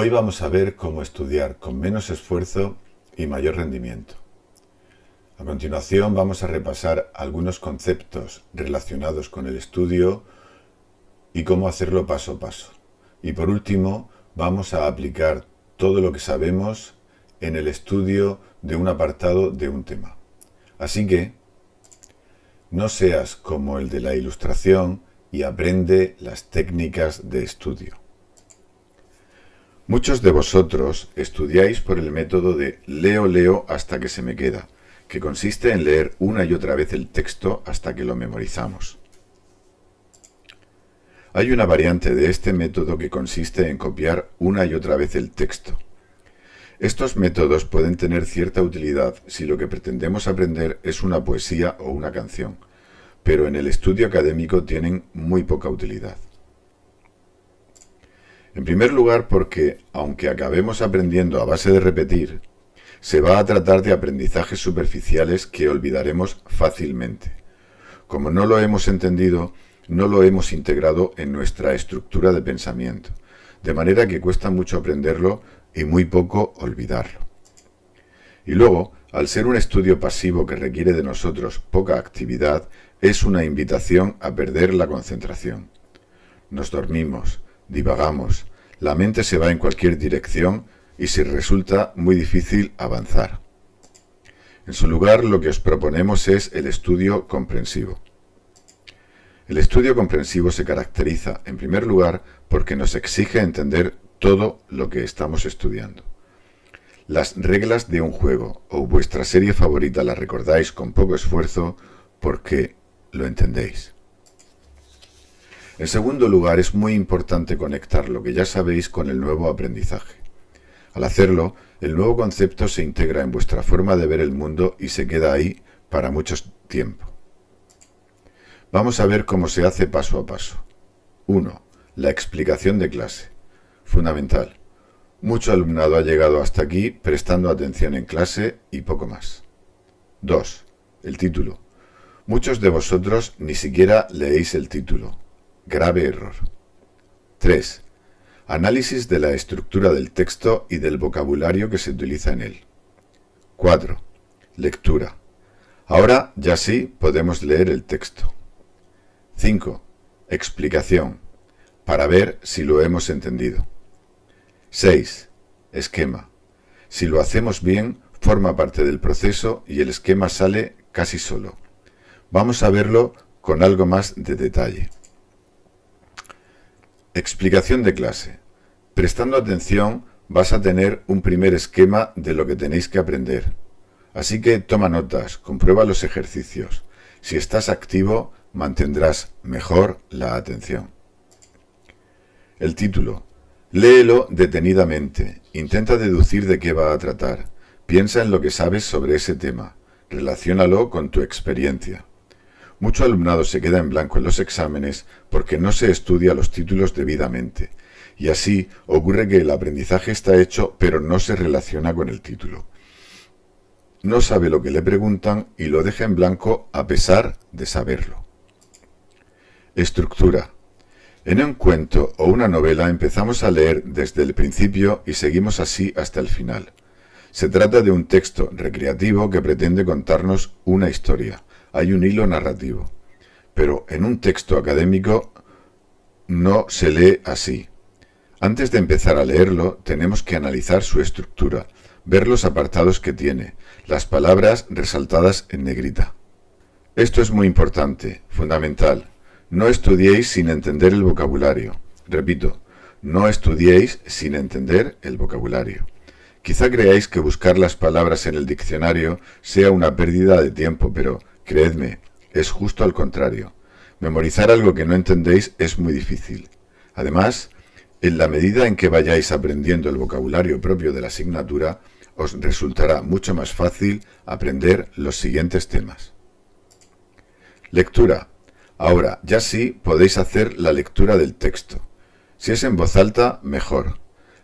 Hoy vamos a ver cómo estudiar con menos esfuerzo y mayor rendimiento. A continuación vamos a repasar algunos conceptos relacionados con el estudio y cómo hacerlo paso a paso. Y por último, vamos a aplicar todo lo que sabemos en el estudio de un apartado de un tema. Así que, no seas como el de la ilustración y aprende las técnicas de estudio. Muchos de vosotros estudiáis por el método de leo hasta que se me queda, que consiste en leer una y otra vez el texto hasta que lo memorizamos. Hay una variante de este método que consiste en copiar una y otra vez el texto. Estos métodos pueden tener cierta utilidad si lo que pretendemos aprender es una poesía o una canción, pero en el estudio académico tienen muy poca utilidad. En primer lugar porque, aunque acabemos aprendiendo a base de repetir, se va a tratar de aprendizajes superficiales que olvidaremos fácilmente. Como no lo hemos entendido, no lo hemos integrado en nuestra estructura de pensamiento, de manera que cuesta mucho aprenderlo y muy poco olvidarlo. Y luego, al ser un estudio pasivo que requiere de nosotros poca actividad, es una invitación a perder la concentración. Nos dormimos, divagamos, la mente se va en cualquier dirección y se resulta muy difícil avanzar. En su lugar, lo que os proponemos es el estudio comprensivo. El estudio comprensivo se caracteriza, en primer lugar, porque nos exige entender todo lo que estamos estudiando. Las reglas de un juego o vuestra serie favorita la recordáis con poco esfuerzo porque lo entendéis. En segundo lugar, es muy importante conectar lo que ya sabéis con el nuevo aprendizaje. Al hacerlo, el nuevo concepto se integra en vuestra forma de ver el mundo y se queda ahí para mucho tiempo. Vamos a ver cómo se hace paso a paso. 1. La explicación de clase. Fundamental. Mucho alumnado ha llegado hasta aquí prestando atención en clase y poco más. 2. El título. Muchos de vosotros ni siquiera leéis el título. Grave error. 3. Análisis de la estructura del texto y del vocabulario que se utiliza en él. 4. Lectura. Ahora ya sí podemos leer el texto. 5. Explicación. Para ver si lo hemos entendido. 6. Esquema. Si lo hacemos bien, forma parte del proceso y el esquema sale casi solo. Vamos a verlo con algo más de detalle. Explicación de clase. Prestando atención vas a tener un primer esquema de lo que tenéis que aprender. Así que toma notas, comprueba los ejercicios. Si estás activo, mantendrás mejor la atención. El título. Léelo detenidamente. Intenta deducir de qué va a tratar. Piensa en lo que sabes sobre ese tema. Relaciónalo con tu experiencia. Mucho alumnado se queda en blanco en los exámenes porque no se estudia los títulos debidamente, y así ocurre que el aprendizaje está hecho pero no se relaciona con el título. No sabe lo que le preguntan y lo deja en blanco a pesar de saberlo. Estructura. En un cuento o una novela empezamos a leer desde el principio y seguimos así hasta el final. Se trata de un texto recreativo que pretende contarnos una historia. Hay un hilo narrativo, pero en un texto académico no se lee así. Antes de empezar a leerlo, tenemos que analizar su estructura, ver los apartados que tiene, las palabras resaltadas en negrita. Esto es muy importante, fundamental. No estudiéis sin entender el vocabulario. Repito, no estudiéis sin entender el vocabulario. Quizá creáis que buscar las palabras en el diccionario sea una pérdida de tiempo, pero creedme, es justo al contrario. Memorizar algo que no entendéis es muy difícil. Además, en la medida en que vayáis aprendiendo el vocabulario propio de la asignatura, os resultará mucho más fácil aprender los siguientes temas. Lectura. Ahora, ya sí podéis hacer la lectura del texto. Si es en voz alta, mejor.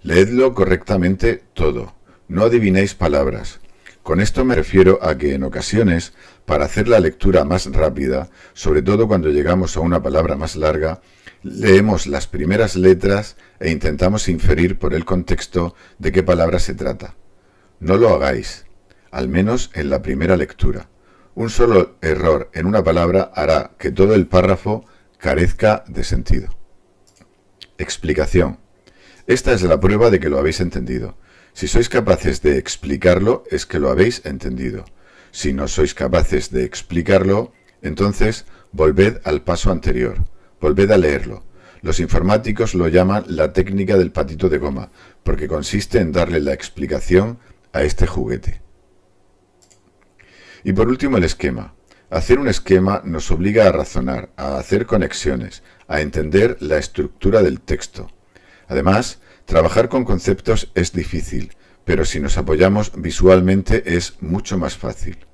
Leedlo correctamente todo. No adivinéis palabras. Con esto me refiero a que en ocasiones, para hacer la lectura más rápida, sobre todo cuando llegamos a una palabra más larga, leemos las primeras letras e intentamos inferir por el contexto de qué palabra se trata. No lo hagáis, al menos en la primera lectura. Un solo error en una palabra hará que todo el párrafo carezca de sentido. Explicación. Esta es la prueba de que lo habéis entendido. Si sois capaces de explicarlo, es que lo habéis entendido. Si no sois capaces de explicarlo, entonces volved al paso anterior. Volved a leerlo. Los informáticos lo llaman la técnica del patito de goma, porque consiste en darle la explicación a este juguete. Y por último, el esquema. Hacer un esquema nos obliga a razonar, a hacer conexiones, a entender la estructura del texto. Además, trabajar con conceptos es difícil, pero si nos apoyamos visualmente es mucho más fácil.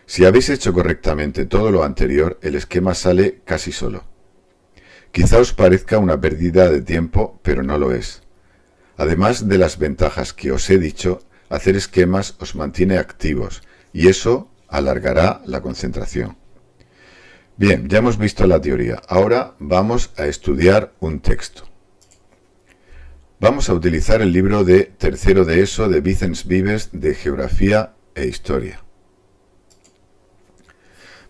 Si habéis hecho correctamente todo lo anterior, el esquema sale casi solo. Quizá os parezca una pérdida de tiempo, pero no lo es. Además de las ventajas que os he dicho, hacer esquemas os mantiene activos y eso alargará la concentración. Bien, ya hemos visto la teoría. Ahora vamos a estudiar un texto. Vamos a utilizar el libro de tercero de ESO de Vicens Vives de Geografía e Historia.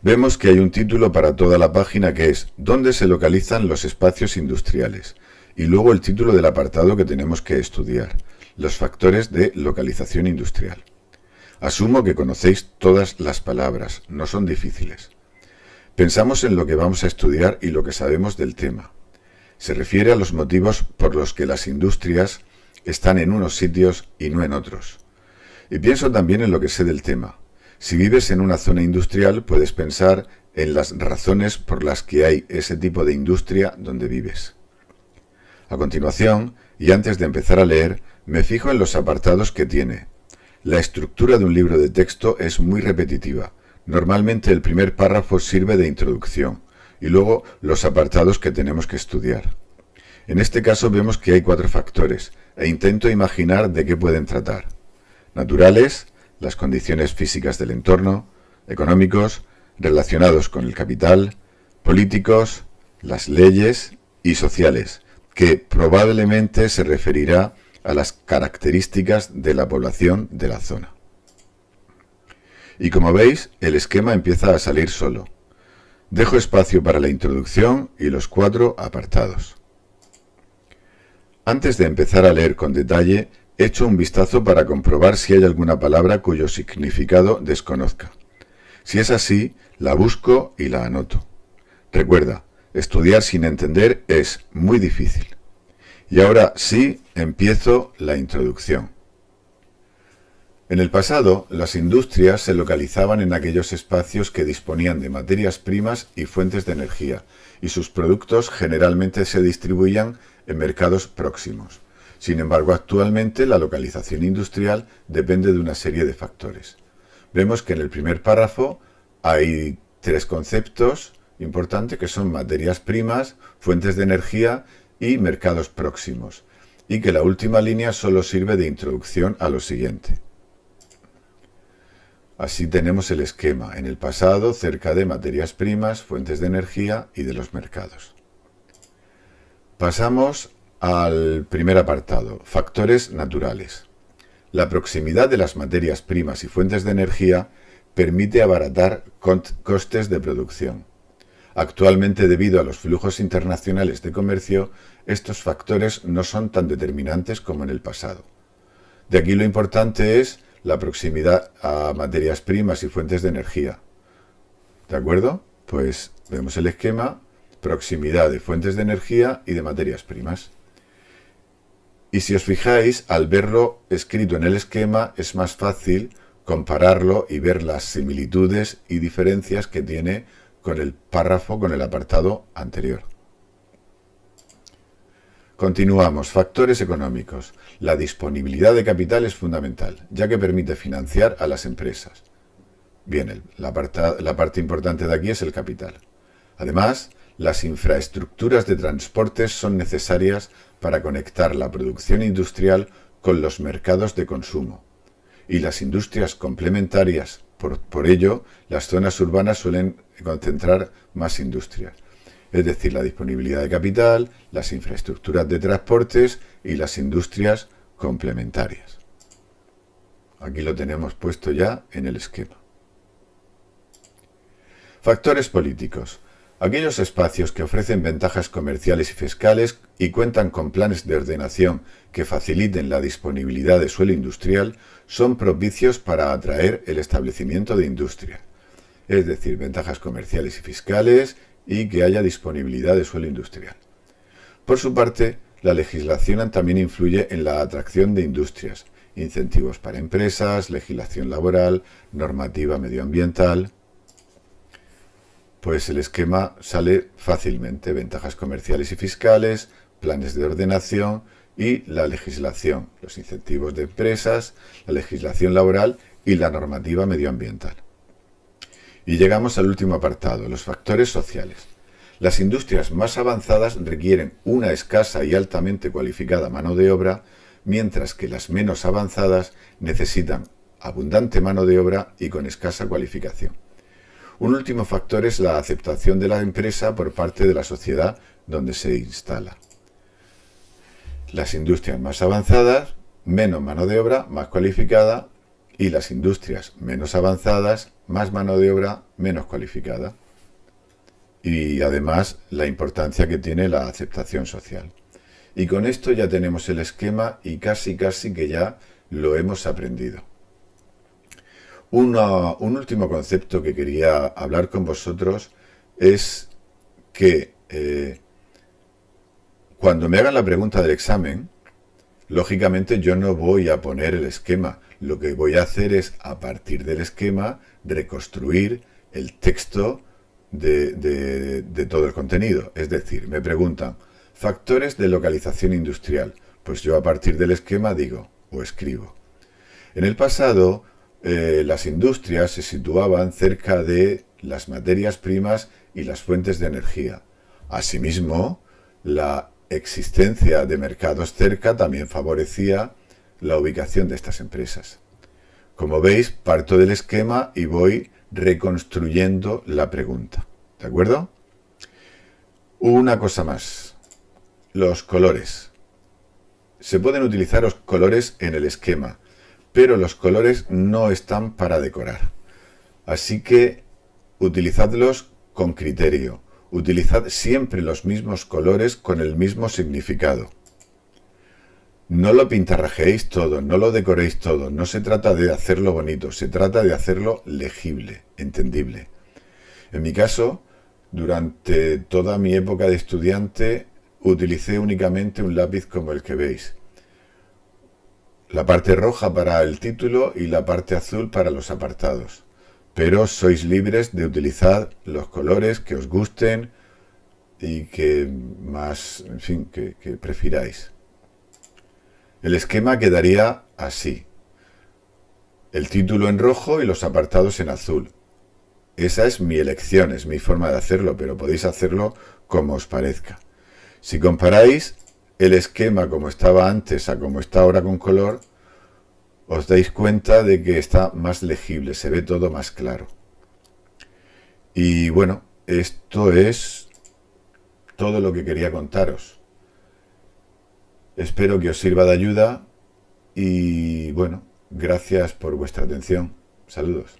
Vemos que hay un título para toda la página que es ¿Dónde se localizan los espacios industriales? Y luego el título del apartado que tenemos que estudiar, los factores de localización industrial. Asumo que conocéis todas las palabras, no son difíciles. Pensamos en lo que vamos a estudiar y lo que sabemos del tema. Se refiere a los motivos por los que las industrias están en unos sitios y no en otros. Y pienso también en lo que sé del tema. Si vives en una zona industrial, puedes pensar en las razones por las que hay ese tipo de industria donde vives. A continuación, y antes de empezar a leer, me fijo en los apartados que tiene. La estructura de un libro de texto es muy repetitiva. Normalmente el primer párrafo sirve de introducción y luego los apartados que tenemos que estudiar. En este caso vemos que hay 4 factores e intento imaginar de qué pueden tratar. Naturales, las condiciones físicas del entorno, económicos, relacionados con el capital, políticos, las leyes y sociales, que probablemente se referirá a las características de la población de la zona. Y como veis, el esquema empieza a salir solo. Dejo espacio para la introducción y los 4 apartados. Antes de empezar a leer con detalle, echo un vistazo para comprobar si hay alguna palabra cuyo significado desconozca. Si es así, la busco y la anoto. Recuerda, estudiar sin entender es muy difícil. Y ahora sí, empiezo la introducción. En el pasado, las industrias se localizaban en aquellos espacios que disponían de materias primas y fuentes de energía, y sus productos generalmente se distribuían en mercados próximos. Sin embargo, actualmente la localización industrial depende de una serie de factores. Vemos que en el primer párrafo hay 3 conceptos importantes que son materias primas, fuentes de energía y mercados próximos, y que la última línea solo sirve de introducción a lo siguiente. Así tenemos el esquema, en el pasado cerca de materias primas, fuentes de energía y de los mercados. Pasamos al primer apartado, factores naturales. La proximidad de las materias primas y fuentes de energía permite abaratar costes de producción. Actualmente, debido a los flujos internacionales de comercio, estos factores no son tan determinantes como en el pasado. De aquí lo importante es la proximidad a materias primas y fuentes de energía. ¿De acuerdo? Pues vemos el esquema, proximidad de fuentes de energía y de materias primas. Y si os fijáis, al verlo escrito en el esquema es más fácil compararlo y ver las similitudes y diferencias que tiene con el párrafo, con el apartado anterior. Continuamos. Factores económicos. La disponibilidad de capital es fundamental, ya que permite financiar a las empresas. Bien, la parte importante de aquí es el capital. Además, las infraestructuras de transportes son necesarias para conectar la producción industrial con los mercados de consumo. y las industrias complementarias. Por ello, las zonas urbanas suelen concentrar más industrias, es decir, la disponibilidad de capital, las infraestructuras de transportes y las industrias complementarias. Aquí lo tenemos puesto ya en el esquema. Factores políticos. Aquellos espacios que ofrecen ventajas comerciales y fiscales y cuentan con planes de ordenación que faciliten la disponibilidad de suelo industrial son propicios para atraer el establecimiento de industria, es decir, ventajas comerciales y fiscales y que haya disponibilidad de suelo industrial. Por su parte, la legislación también influye en la atracción de industrias, incentivos para empresas, legislación laboral, normativa medioambiental. Pues el esquema sale fácilmente: ventajas comerciales y fiscales, planes de ordenación y la legislación, los incentivos de empresas, la legislación laboral y la normativa medioambiental. Y llegamos al último apartado, los factores sociales. Las industrias más avanzadas requieren una escasa y altamente cualificada mano de obra, mientras que las menos avanzadas necesitan abundante mano de obra y con escasa cualificación. Un último factor es la aceptación de la empresa por parte de la sociedad donde se instala. Las industrias más avanzadas, menos mano de obra, más cualificada, y las industrias menos avanzadas, más mano de obra, menos cualificada. Y además la importancia que tiene la aceptación social. Y con esto ya tenemos el esquema y casi que ya lo hemos aprendido. Un último concepto que quería hablar con vosotros es que cuando me hagan la pregunta del examen, lógicamente yo no voy a poner el esquema. Lo que voy a hacer es, a partir del esquema, reconstruir el texto de todo el contenido. Es decir, me preguntan, factores de localización industrial. Pues yo a partir del esquema digo, o escribo. En el pasado, las industrias se situaban cerca de las materias primas y las fuentes de energía. Asimismo, la existencia de mercados cerca también favorecía la ubicación de estas empresas. Como veis, parto del esquema y voy reconstruyendo la pregunta. ¿De acuerdo? Una cosa más. Los colores. Se pueden utilizar los colores en el esquema, pero los colores no están para decorar. Así que utilizadlos con criterio. Utilizad siempre los mismos colores con el mismo significado. No lo pintarrajeéis todo, no lo decoréis todo. No se trata de hacerlo bonito, se trata de hacerlo legible, entendible. En mi caso, durante toda mi época de estudiante, utilicé únicamente un lápiz como el que veis. La parte roja para el título y la parte azul para los apartados. Pero sois libres de utilizar los colores que os gusten y que más, en fin, que prefiráis. El esquema quedaría así. El título en rojo y los apartados en azul. Esa es mi elección, es mi forma de hacerlo, pero podéis hacerlo como os parezca. Si comparáis el esquema como estaba antes a como está ahora con color, os dais cuenta de que está más legible, se ve todo más claro. Y bueno, esto es todo lo que quería contaros. Espero que os sirva de ayuda y bueno, gracias por vuestra atención. Saludos.